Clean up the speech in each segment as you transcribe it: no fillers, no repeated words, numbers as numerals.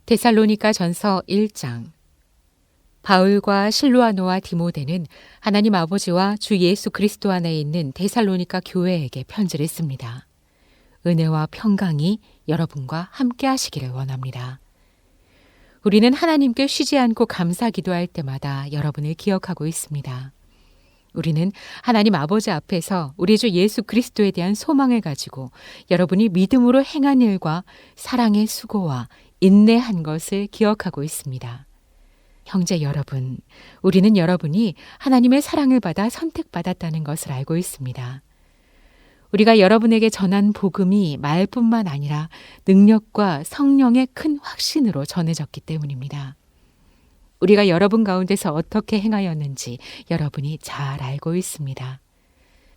데살로니가 전서 1장. 바울과 실루아노와 디모데는 하나님 아버지와 주 예수 그리스도 안에 있는 데살로니가 교회에게 편지를 씁니다. 은혜와 평강이 여러분과 함께 하시기를 원합니다. 우리는 하나님께 쉬지 않고 감사 기도할 때마다 여러분을 기억하고 있습니다. 우리는 하나님 아버지 앞에서 우리 주 예수 그리스도에 대한 소망을 가지고 여러분이 믿음으로 행한 일과 사랑의 수고와 인내한 것을 기억하고 있습니다. 형제 여러분, 우리는 여러분이 하나님의 사랑을 받아 선택받았다는 것을 알고 있습니다. 우리가 여러분에게 전한 복음이 말뿐만 아니라 능력과 성령의 큰 확신으로 전해졌기 때문입니다. 우리가 여러분 가운데서 어떻게 행하였는지 여러분이 잘 알고 있습니다.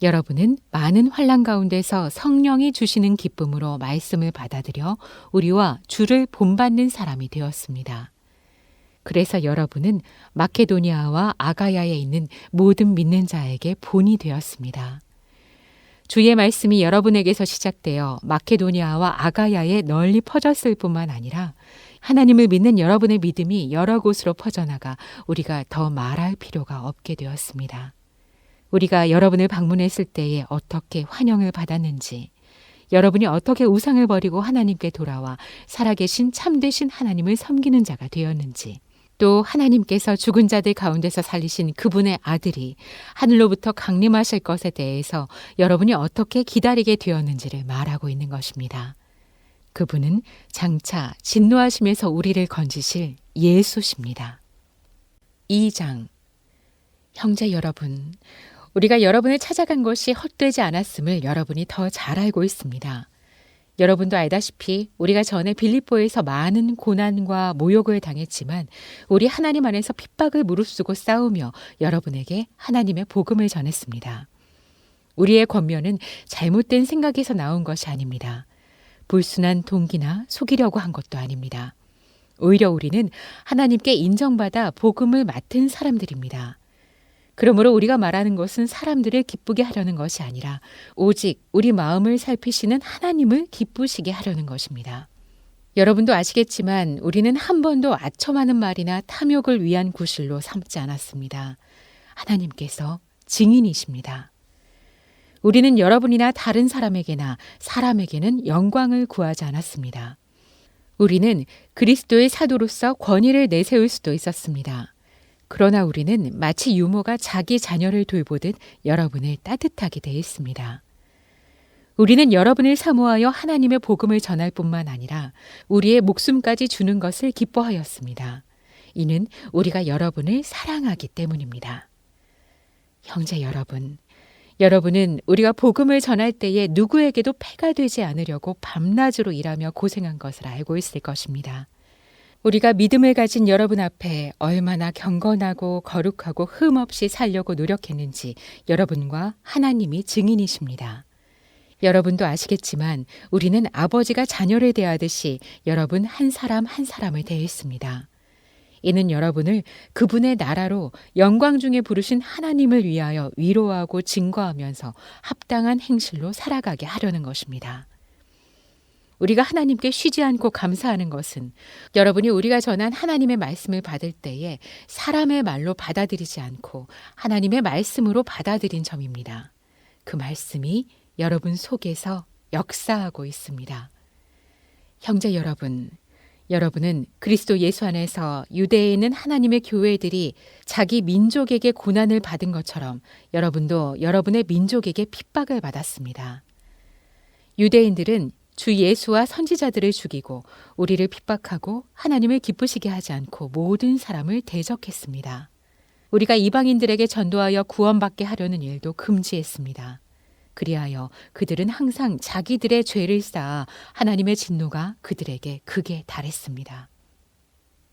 여러분은 많은 환난 가운데서 성령이 주시는 기쁨으로 말씀을 받아들여 우리와 주를 본받는 사람이 되었습니다. 그래서 여러분은 마케도니아와 아가야에 있는 모든 믿는 자에게 본이 되었습니다. 주의 말씀이 여러분에게서 시작되어 마케도니아와 아가야에 널리 퍼졌을 뿐만 아니라 하나님을 믿는 여러분의 믿음이 여러 곳으로 퍼져나가 우리가 더 말할 필요가 없게 되었습니다. 우리가 여러분을 방문했을 때에 어떻게 환영을 받았는지, 여러분이 어떻게 우상을 버리고 하나님께 돌아와 살아계신 참되신 하나님을 섬기는 자가 되었는지, 또 하나님께서 죽은 자들 가운데서 살리신 그분의 아들이 하늘로부터 강림하실 것에 대해서 여러분이 어떻게 기다리게 되었는지를 말하고 있는 것입니다. 그분은 장차 진노하심에서 우리를 건지실 예수십니다. 2장. 형제 여러분, 우리가 여러분을 찾아간 것이 헛되지 않았음을 여러분이 더 잘 알고 있습니다. 여러분도 알다시피 우리가 전에 빌립보에서 많은 고난과 모욕을 당했지만 우리 하나님 안에서 핍박을 무릅쓰고 싸우며 여러분에게 하나님의 복음을 전했습니다. 우리의 권면은 잘못된 생각에서 나온 것이 아닙니다. 불순한 동기나 속이려고 한 것도 아닙니다. 오히려 우리는 하나님께 인정받아 복음을 맡은 사람들입니다. 그러므로 우리가 말하는 것은 사람들을 기쁘게 하려는 것이 아니라 오직 우리 마음을 살피시는 하나님을 기쁘시게 하려는 것입니다. 여러분도 아시겠지만 우리는 한 번도 아첨하는 말이나 탐욕을 위한 구실로 삼지 않았습니다. 하나님께서 증인이십니다. 우리는 여러분이나 다른 사람에게나 사람에게는 영광을 구하지 않았습니다. 우리는 그리스도의 사도로서 권위를 내세울 수도 있었습니다. 그러나 우리는 마치 유모가 자기 자녀를 돌보듯 여러분을 따뜻하게 대했습니다. 우리는 여러분을 사모하여 하나님의 복음을 전할 뿐만 아니라 우리의 목숨까지 주는 것을 기뻐하였습니다. 이는 우리가 여러분을 사랑하기 때문입니다. 형제 여러분, 여러분은 우리가 복음을 전할 때에 누구에게도 폐가 되지 않으려고 밤낮으로 일하며 고생한 것을 알고 있을 것입니다. 우리가 믿음을 가진 여러분 앞에 얼마나 경건하고 거룩하고 흠 없이 살려고 노력했는지 여러분과 하나님이 증인이십니다. 여러분도 아시겠지만 우리는 아버지가 자녀를 대하듯이 여러분 한 사람 한 사람을 대했습니다. 이는 여러분을 그분의 나라로 영광 중에 부르신 하나님을 위하여 위로하고 증거하면서 합당한 행실로 살아가게 하려는 것입니다. 우리가 하나님께 쉬지 않고 감사하는 것은 여러분이 우리가 전한 하나님의 말씀을 받을 때에 사람의 말로 받아들이지 않고 하나님의 말씀으로 받아들인 점입니다. 그 말씀이 여러분 속에서 역사하고 있습니다. 형제 여러분, 여러분은 그리스도 예수 안에서 유대에 있는 하나님의 교회들이 자기 민족에게 고난을 받은 것처럼 여러분도 여러분의 민족에게 핍박을 받았습니다. 유대인들은 주 예수와 선지자들을 죽이고 우리를 핍박하고 하나님을 기쁘시게 하지 않고 모든 사람을 대적했습니다. 우리가 이방인들에게 전도하여 구원받게 하려는 일도 금지했습니다. 그리하여 그들은 항상 자기들의 죄를 쌓아 하나님의 진노가 그들에게 극에 달했습니다.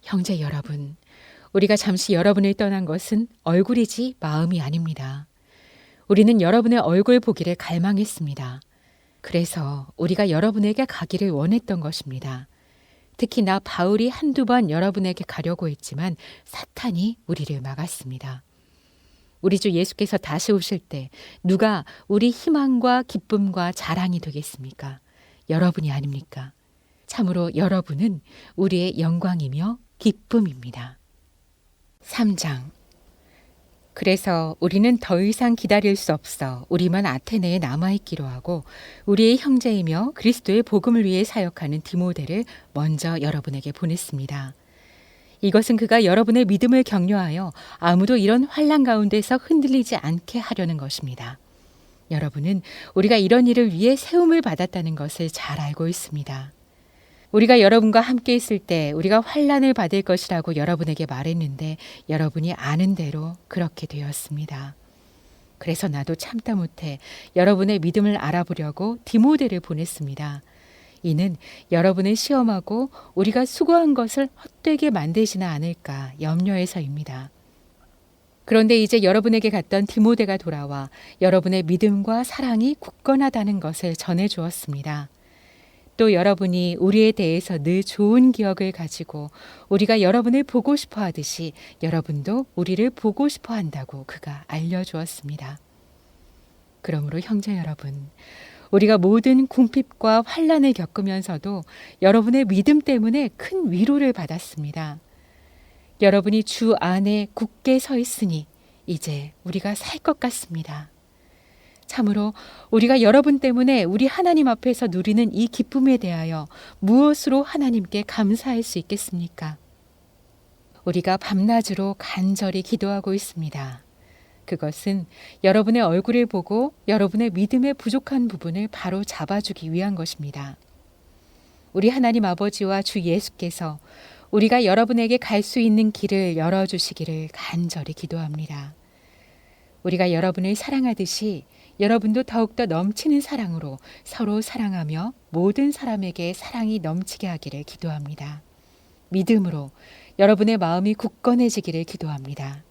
형제 여러분, 우리가 잠시 여러분을 떠난 것은 얼굴이지 마음이 아닙니다. 우리는 여러분의 얼굴 보기를 갈망했습니다. 그래서 우리가 여러분에게 가기를 원했던 것입니다. 특히 나 바울이 한두 번 여러분에게 가려고 했지만 사탄이 우리를 막았습니다. 우리 주 예수께서 다시 오실 때 누가 우리 희망과 기쁨과 자랑이 되겠습니까? 여러분이 아닙니까? 참으로 여러분은 우리의 영광이며 기쁨입니다. 3장. 그래서 우리는 더 이상 기다릴 수 없어 우리만 아테네에 남아있기로 하고 우리의 형제이며 그리스도의 복음을 위해 사역하는 디모데를 먼저 여러분에게 보냈습니다. 이것은 그가 여러분의 믿음을 격려하여 아무도 이런 환난 가운데서 흔들리지 않게 하려는 것입니다. 여러분은 우리가 이런 일을 위해 세움을 받았다는 것을 잘 알고 있습니다. 우리가 여러분과 함께 있을 때 우리가 환난을 받을 것이라고 여러분에게 말했는데 여러분이 아는 대로 그렇게 되었습니다. 그래서 나도 참다 못해 여러분의 믿음을 알아보려고 디모데를 보냈습니다. 이는 여러분을 시험하고 우리가 수고한 것을 헛되게 만들지는 않을까 염려해서입니다. 그런데 이제 여러분에게 갔던 디모데가 돌아와 여러분의 믿음과 사랑이 굳건하다는 것을 전해주었습니다. 또 여러분이 우리에 대해서 늘 좋은 기억을 가지고 우리가 여러분을 보고 싶어 하듯이 여러분도 우리를 보고 싶어 한다고 그가 알려주었습니다. 그러므로 형제 여러분, 우리가 모든 궁핍과 환난을 겪으면서도 여러분의 믿음 때문에 큰 위로를 받았습니다. 여러분이 주 안에 굳게 서 있으니 이제 우리가 살 것 같습니다. 참으로 우리가 여러분 때문에 우리 하나님 앞에서 누리는 이 기쁨에 대하여 무엇으로 하나님께 감사할 수 있겠습니까? 우리가 밤낮으로 간절히 기도하고 있습니다. 그것은 여러분의 얼굴을 보고 여러분의 믿음의 부족한 부분을 바로 잡아주기 위한 것입니다. 우리 하나님 아버지와 주 예수께서 우리가 여러분에게 갈 수 있는 길을 열어주시기를 간절히 기도합니다. 우리가 여러분을 사랑하듯이 여러분도 더욱더 넘치는 사랑으로 서로 사랑하며 모든 사람에게 사랑이 넘치게 하기를 기도합니다. 믿음으로 여러분의 마음이 굳건해지기를 기도합니다.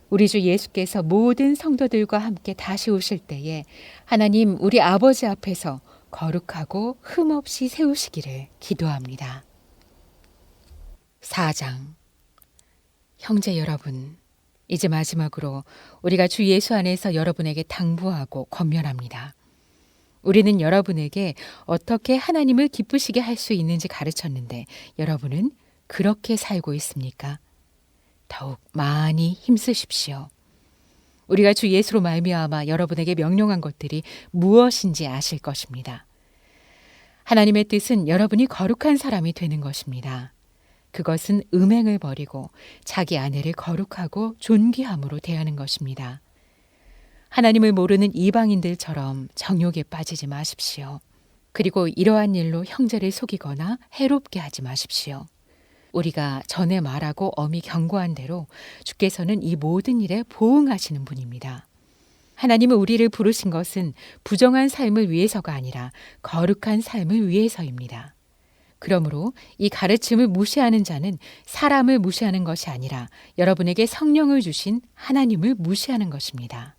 우리 주 예수께서 모든 성도들과 함께 다시 오실 때에 하나님 우리 아버지 앞에서 거룩하고 흠없이 세우시기를 기도합니다. 4장. 형제 여러분, 이제 마지막으로 우리가 주 예수 안에서 여러분에게 당부하고 권면합니다. 우리는 여러분에게 어떻게 하나님을 기쁘시게 할 수 있는지 가르쳤는데 여러분은 그렇게 살고 있습니까? 더욱 많이 힘쓰십시오. 우리가 주 예수로 말미암아 여러분에게 명령한 것들이 무엇인지 아실 것입니다. 하나님의 뜻은 여러분이 거룩한 사람이 되는 것입니다. 그것은 음행을 버리고 자기 아내를 거룩하고 존귀함으로 대하는 것입니다. 하나님을 모르는 이방인들처럼 정욕에 빠지지 마십시오. 그리고 이러한 일로 형제를 속이거나 해롭게 하지 마십시오. 우리가 전에 말하고 엄히 경고한 대로 주께서는 이 모든 일에 보응하시는 분입니다. 하나님은 우리를 부르신 것은 부정한 삶을 위해서가 아니라 거룩한 삶을 위해서입니다. 그러므로 이 가르침을 무시하는 자는 사람을 무시하는 것이 아니라 여러분에게 성령을 주신 하나님을 무시하는 것입니다.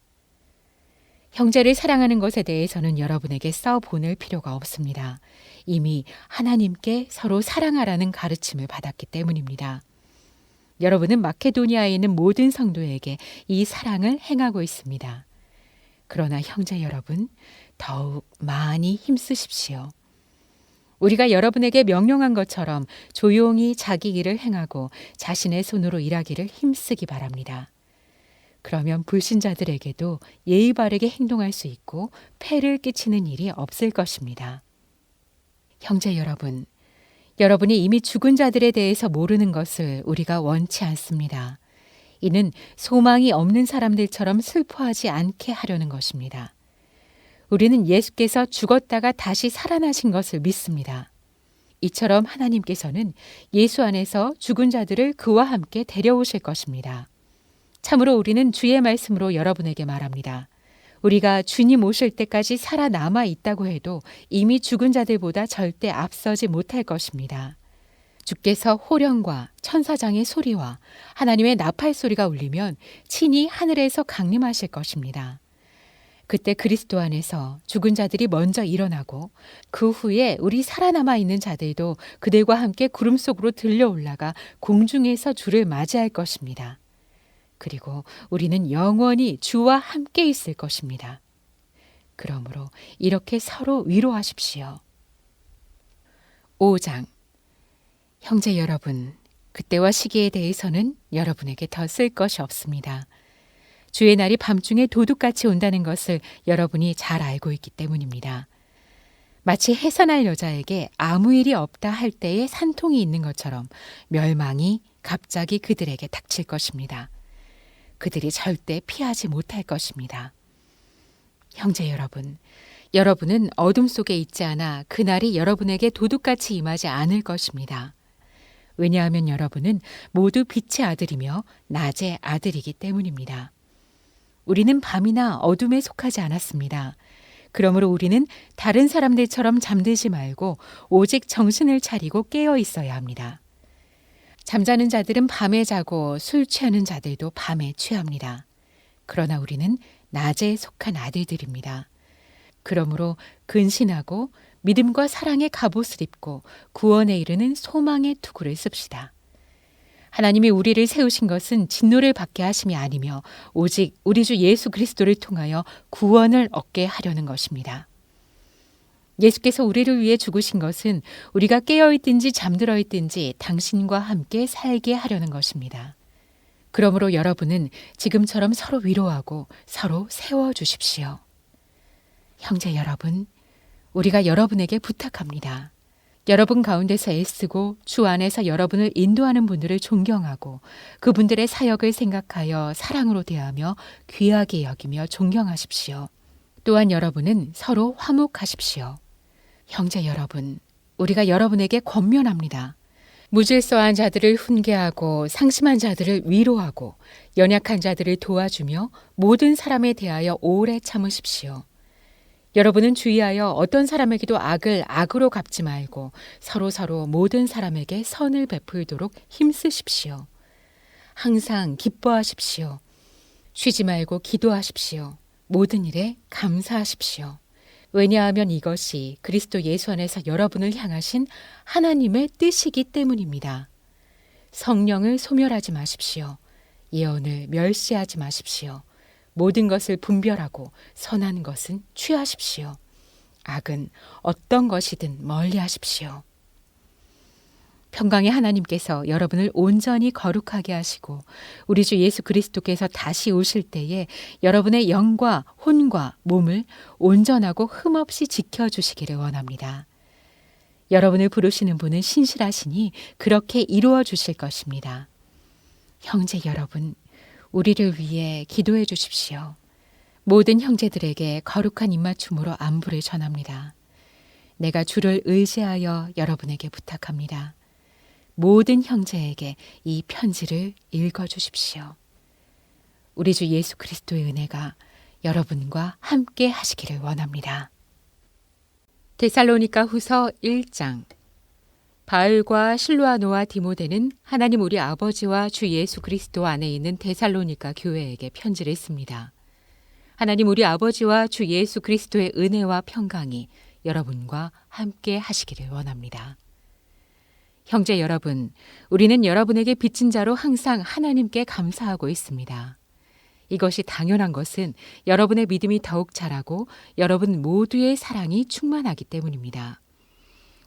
형제를 사랑하는 것에 대해서는 여러분에게 써보낼 필요가 없습니다. 이미 하나님께 서로 사랑하라는 가르침을 받았기 때문입니다. 여러분은 마케도니아에 있는 모든 성도에게 이 사랑을 행하고 있습니다. 그러나 형제 여러분, 더욱 많이 힘쓰십시오. 우리가 여러분에게 명령한 것처럼 조용히 자기 일을 행하고 자신의 손으로 일하기를 힘쓰기 바랍니다. 그러면 불신자들에게도 예의 바르게 행동할 수 있고 폐를 끼치는 일이 없을 것입니다. 형제 여러분, 여러분이 이미 죽은 자들에 대해서 모르는 것을 우리가 원치 않습니다. 이는 소망이 없는 사람들처럼 슬퍼하지 않게 하려는 것입니다. 우리는 예수께서 죽었다가 다시 살아나신 것을 믿습니다. 이처럼 하나님께서는 예수 안에서 죽은 자들을 그와 함께 데려오실 것입니다. 참으로 우리는 주의 말씀으로 여러분에게 말합니다. 우리가 주님 오실 때까지 살아남아 있다고 해도 이미 죽은 자들보다 절대 앞서지 못할 것입니다. 주께서 호령과 천사장의 소리와 하나님의 나팔 소리가 울리면 친히 하늘에서 강림하실 것입니다. 그때 그리스도 안에서 죽은 자들이 먼저 일어나고 그 후에 우리 살아남아 있는 자들도 그들과 함께 구름 속으로 들려 올라가 공중에서 주를 맞이할 것입니다. 그리고 우리는 영원히 주와 함께 있을 것입니다. 그러므로 이렇게 서로 위로하십시오. 5장. 형제 여러분, 그때와 시기에 대해서는 여러분에게 더 쓸 것이 없습니다. 주의 날이 밤중에 도둑같이 온다는 것을 여러분이 잘 알고 있기 때문입니다. 마치 해산할 여자에게 아무 일이 없다 할 때에 산통이 있는 것처럼 멸망이 갑자기 그들에게 닥칠 것입니다. 그들이 절대 피하지 못할 것입니다. 형제 여러분, 여러분은 어둠 속에 있지 않아 그날이 여러분에게 도둑같이 임하지 않을 것입니다. 왜냐하면 여러분은 모두 빛의 아들이며 낮의 아들이기 때문입니다. 우리는 밤이나 어둠에 속하지 않았습니다. 그러므로 우리는 다른 사람들처럼 잠들지 말고 오직 정신을 차리고 깨어 있어야 합니다. 잠자는 자들은 밤에 자고 술 취하는 자들도 밤에 취합니다. 그러나 우리는 낮에 속한 아들들입니다. 그러므로 근신하고 믿음과 사랑의 갑옷을 입고 구원에 이르는 소망의 투구를 씁시다. 하나님이 우리를 세우신 것은 진노를 받게 하심이 아니며 오직 우리 주 예수 그리스도를 통하여 구원을 얻게 하려는 것입니다. 예수께서 우리를 위해 죽으신 것은 우리가 깨어있든지 잠들어 있든지 당신과 함께 살게 하려는 것입니다. 그러므로 여러분은 지금처럼 서로 위로하고 서로 세워주십시오. 형제 여러분, 우리가 여러분에게 부탁합니다. 여러분 가운데서 애쓰고 주 안에서 여러분을 인도하는 분들을 존경하고 그분들의 사역을 생각하여 사랑으로 대하며 귀하게 여기며 존경하십시오. 또한 여러분은 서로 화목하십시오. 형제 여러분, 우리가 여러분에게 권면합니다. 무질서한 자들을 훈계하고 상심한 자들을 위로하고 연약한 자들을 도와주며 모든 사람에 대하여 오래 참으십시오. 여러분은 주의하여 어떤 사람에게도 악을 악으로 갚지 말고 서로 모든 사람에게 선을 베풀도록 힘쓰십시오. 항상 기뻐하십시오. 쉬지 말고 기도하십시오. 모든 일에 감사하십시오. 왜냐하면 이것이 그리스도 예수 안에서 여러분을 향하신 하나님의 뜻이기 때문입니다. 성령을 소멸하지 마십시오. 예언을 멸시하지 마십시오. 모든 것을 분별하고 선한 것은 취하십시오. 악은 어떤 것이든 멀리하십시오. 평강의 하나님께서 여러분을 온전히 거룩하게 하시고 우리 주 예수 그리스도께서 다시 오실 때에 여러분의 영과 혼과 몸을 온전하고 흠없이 지켜주시기를 원합니다. 여러분을 부르시는 분은 신실하시니 그렇게 이루어 주실 것입니다. 형제 여러분, 우리를 위해 기도해 주십시오. 모든 형제들에게 거룩한 입맞춤으로 안부를 전합니다. 내가 주를 의지하여 여러분에게 부탁합니다. 모든 형제에게 이 편지를 읽어주십시오. 우리 주 예수 그리스도의 은혜가 여러분과 함께 하시기를 원합니다. 데살로니가 후서 1장. 바울과 실로아노와 디모데는 하나님 우리 아버지와 주 예수 그리스도 안에 있는 데살로니가 교회에게 편지를 씁니다. 하나님 우리 아버지와 주 예수 그리스도의 은혜와 평강이 여러분과 함께 하시기를 원합니다. 형제 여러분, 우리는 여러분에게 빚진 자로 항상 하나님께 감사하고 있습니다. 이것이 당연한 것은 여러분의 믿음이 더욱 자라고 여러분 모두의 사랑이 충만하기 때문입니다.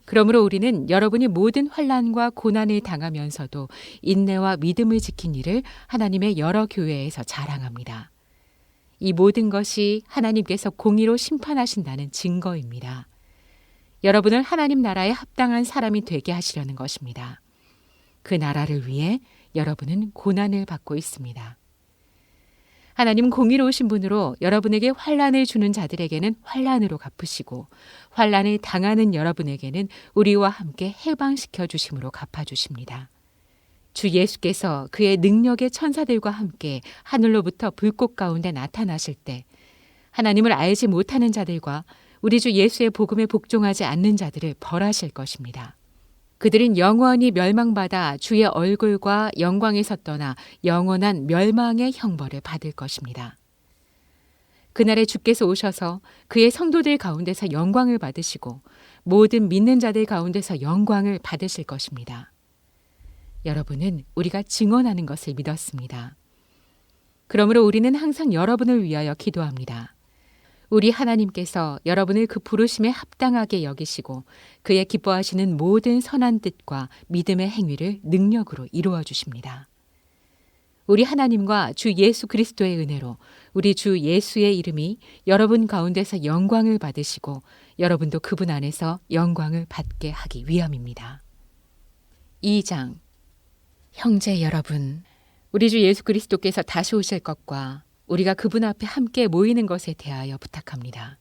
그러므로 우리는 여러분이 모든 환난과 고난을 당하면서도 인내와 믿음을 지킨 일을 하나님의 여러 교회에서 자랑합니다. 이 모든 것이 하나님께서 공의로 심판하신다는 증거입니다. 여러분을 하나님 나라에 합당한 사람이 되게 하시려는 것입니다. 그 나라를 위해 여러분은 고난을 받고 있습니다. 하나님 공의로우신 분으로 여러분에게 환난을 주는 자들에게는 환난으로 갚으시고 환난을 당하는 여러분에게는 우리와 함께 해방시켜 주심으로 갚아주십니다. 주 예수께서 그의 능력의 천사들과 함께 하늘로부터 불꽃 가운데 나타나실 때 하나님을 알지 못하는 자들과 우리 주 예수의 복음에 복종하지 않는 자들을 벌하실 것입니다. 그들은 영원히 멸망받아 주의 얼굴과 영광에서 떠나 영원한 멸망의 형벌을 받을 것입니다. 그날에 주께서 오셔서 그의 성도들 가운데서 영광을 받으시고 모든 믿는 자들 가운데서 영광을 받으실 것입니다. 여러분은 우리가 증언하는 것을 믿었습니다. 그러므로 우리는 항상 여러분을 위하여 기도합니다. 우리 하나님께서 여러분을 그 부르심에 합당하게 여기시고 그의 기뻐하시는 모든 선한 뜻과 믿음의 행위를 능력으로 이루어 주십니다. 우리 하나님과 주 예수 그리스도의 은혜로 우리 주 예수의 이름이 여러분 가운데서 영광을 받으시고 여러분도 그분 안에서 영광을 받게 하기 위함입니다. 2장. 형제 여러분, 우리 주 예수 그리스도께서 다시 오실 것과 우리가 그분 앞에 함께 모이는 것에 대하여 부탁합니다.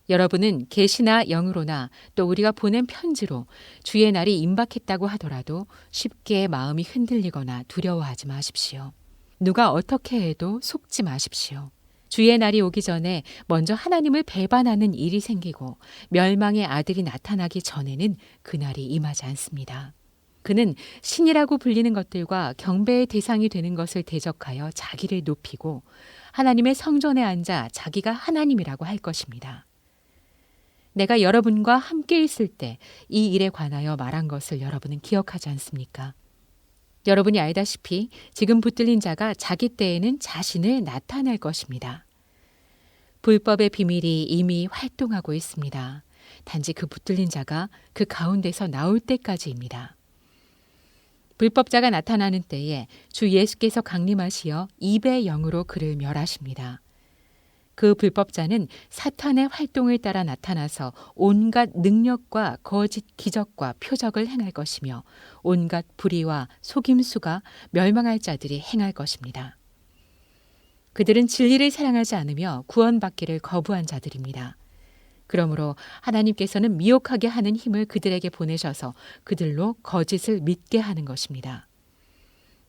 여러분은 계시나 영으로나 또 우리가 보낸 편지로 주의 날이 임박했다고 하더라도 쉽게 마음이 흔들리거나 두려워하지 마십시오. 누가 어떻게 해도 속지 마십시오. 주의 날이 오기 전에 먼저 하나님을 배반하는 일이 생기고 멸망의 아들이 나타나기 전에는 그 날이 임하지 않습니다. 그는 신이라고 불리는 것들과 경배의 대상이 되는 것을 대적하여 자기를 높이고 하나님의 성전에 앉아 자기가 하나님이라고 할 것입니다. 내가 여러분과 함께 있을 때 이 일에 관하여 말한 것을 여러분은 기억하지 않습니까? 여러분이 알다시피 지금 붙들린 자가 자기 때에는 자신을 나타낼 것입니다. 불법의 비밀이 이미 활동하고 있습니다. 단지 그 붙들린 자가 그 가운데서 나올 때까지입니다. 불법자가 나타나는 때에 주 예수께서 강림하시어 입의 영으로 그를 멸하십니다. 그 불법자는 사탄의 활동을 따라 나타나서 온갖 능력과 거짓 기적과 표적을 행할 것이며 온갖 불의와 속임수가 멸망할 자들이 행할 것입니다. 그들은 진리를 사랑하지 않으며 구원받기를 거부한 자들입니다. 그러므로 하나님께서는 미혹하게 하는 힘을 그들에게 보내셔서 그들로 거짓을 믿게 하는 것입니다.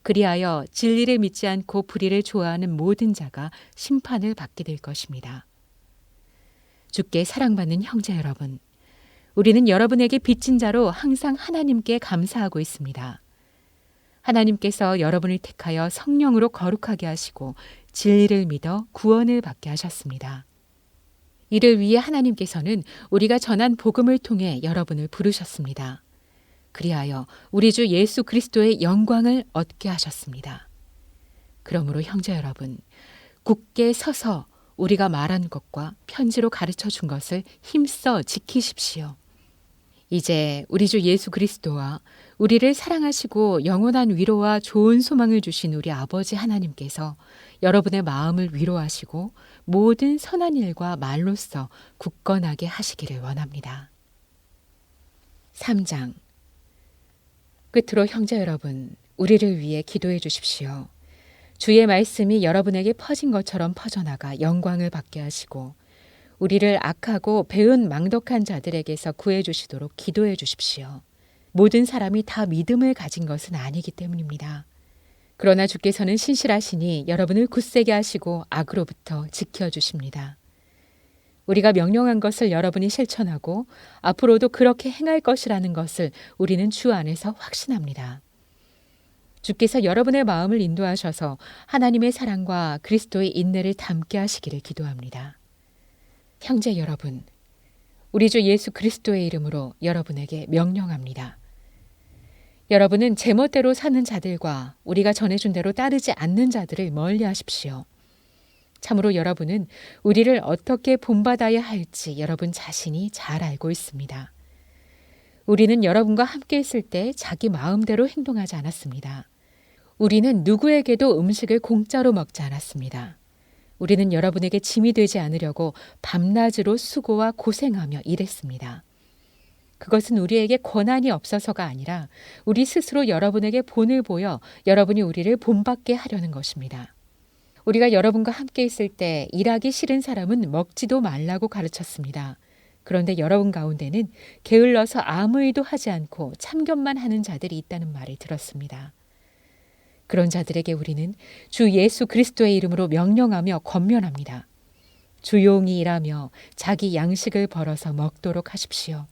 그리하여 진리를 믿지 않고 불의를 좋아하는 모든 자가 심판을 받게 될 것입니다. 주께 사랑받는 형제 여러분, 우리는 여러분에게 빚진 자로 항상 하나님께 감사하고 있습니다. 하나님께서 여러분을 택하여 성령으로 거룩하게 하시고 진리를 믿어 구원을 받게 하셨습니다. 이를 위해 하나님께서는 우리가 전한 복음을 통해 여러분을 부르셨습니다. 그리하여 우리 주 예수 그리스도의 영광을 얻게 하셨습니다. 그러므로 형제 여러분, 굳게 서서 우리가 말한 것과 편지로 가르쳐 준 것을 힘써 지키십시오. 이제 우리 주 예수 그리스도와 우리를 사랑하시고 영원한 위로와 좋은 소망을 주신 우리 아버지 하나님께서 여러분의 마음을 위로하시고 모든 선한 일과 말로써 굳건하게 하시기를 원합니다. 3장. 끝으로 형제 여러분, 우리를 위해 기도해 주십시오. 주의 말씀이 여러분에게 퍼진 것처럼 퍼져나가 영광을 받게 하시고 우리를 악하고 배은 망덕한 자들에게서 구해 주시도록 기도해 주십시오. 모든 사람이 다 믿음을 가진 것은 아니기 때문입니다. 그러나 주께서는 신실하시니 여러분을 굳세게 하시고 악으로부터 지켜주십니다. 우리가 명령한 것을 여러분이 실천하고 앞으로도 그렇게 행할 것이라는 것을 우리는 주 안에서 확신합니다. 주께서 여러분의 마음을 인도하셔서 하나님의 사랑과 그리스도의 인내를 담게 하시기를 기도합니다. 형제 여러분, 우리 주 예수 그리스도의 이름으로 여러분에게 명령합니다. 여러분은 제멋대로 사는 자들과 우리가 전해준 대로 따르지 않는 자들을 멀리하십시오. 참으로 여러분은 우리를 어떻게 본받아야 할지 여러분 자신이 잘 알고 있습니다. 우리는 여러분과 함께 있을 때 자기 마음대로 행동하지 않았습니다. 우리는 누구에게도 음식을 공짜로 먹지 않았습니다. 우리는 여러분에게 짐이 되지 않으려고 밤낮으로 수고와 고생하며 일했습니다. 그것은 우리에게 권한이 없어서가 아니라 우리 스스로 여러분에게 본을 보여 여러분이 우리를 본받게 하려는 것입니다. 우리가 여러분과 함께 있을 때 일하기 싫은 사람은 먹지도 말라고 가르쳤습니다. 그런데 여러분 가운데는 게을러서 아무 일도 하지 않고 참견만 하는 자들이 있다는 말을 들었습니다. 그런 자들에게 우리는 주 예수 그리스도의 이름으로 명령하며 권면합니다. 조용히 일하며 자기 양식을 벌어서 먹도록 하십시오.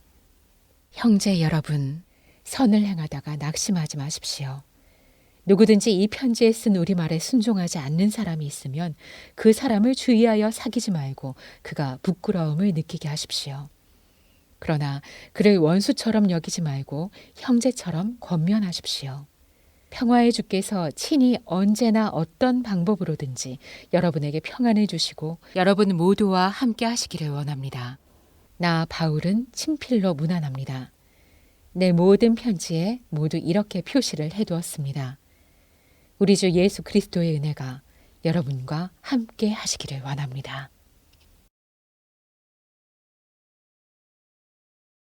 형제 여러분, 선을 행하다가 낙심하지 마십시오. 누구든지 이 편지에 쓴 우리말에 순종하지 않는 사람이 있으면 그 사람을 주의하여 사귀지 말고 그가 부끄러움을 느끼게 하십시오. 그러나 그를 원수처럼 여기지 말고 형제처럼 권면하십시오. 평화의 주께서 친히 언제나 어떤 방법으로든지 여러분에게 평안을 주시고 여러분 모두와 함께 하시기를 원합니다. 나 바울은 친필로 문안합니다. 내 모든 편지에 모두 이렇게 표시를 해두었습니다. 우리 주 예수 그리스도의 은혜가 여러분과 함께 하시기를 원합니다.